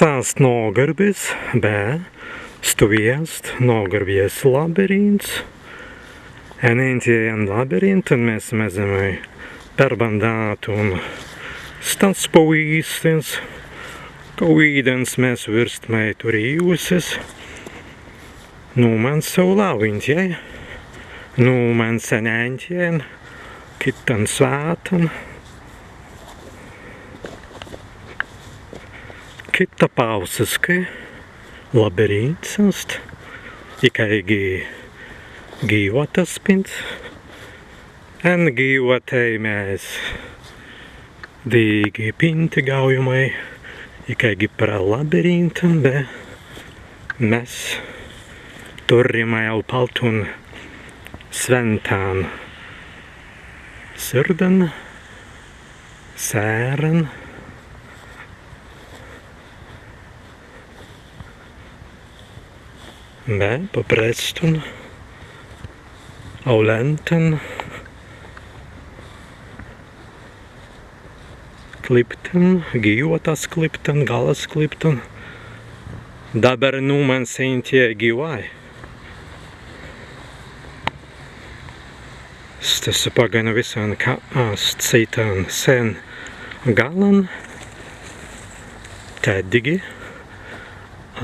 Stāsts nogarbis, stuviest nogarbies labirints. Enēntjai un labirintan mēs mazamai perbandātu un stats pavīsties, kaudens mēs virstmai tur jūsis. Man savu labirintai, man Enēntjai, kitan svētan. Kita pausiski labirints, tikai gīvotas pins. En gīvotai mēs dīgi pinti gaujamai, tikai par labirintam, bet mēs turimai jau paltun sventān sirdan, sēran. Pa prestun, aulentan, kliptan, gīvotas kliptan, galas kliptan. Dabar man Enēntjai gīvai. Tas pagana visan kā citan sen galan, tēdigi.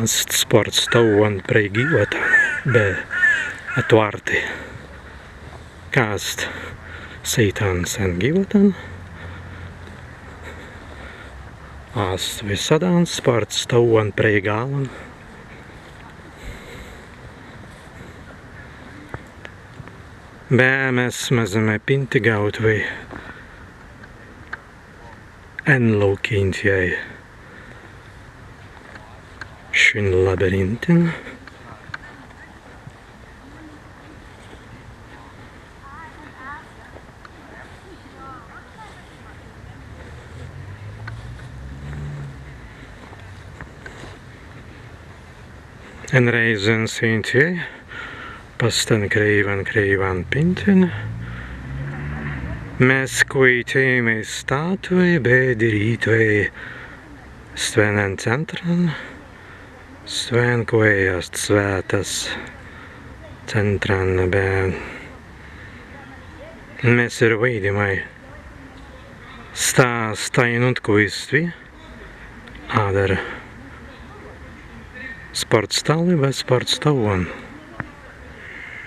Sports tavan preigīvot, bet atvārti kāst sītan sen gīvotan. Visadān sports tavan preigālan. Bet mēs mazamai pinti gaut vai Enēntjai. Šin labirintan. En reizen Enēntjai pastan kreivan pintin. Mēs kuitēmai stātuvai, bet rītuvai stvēnan centran. Svēnkojast svētas centran, bet mēs ir veidimai stāstainut kuistvi ādara sports tāli vai sports tavan.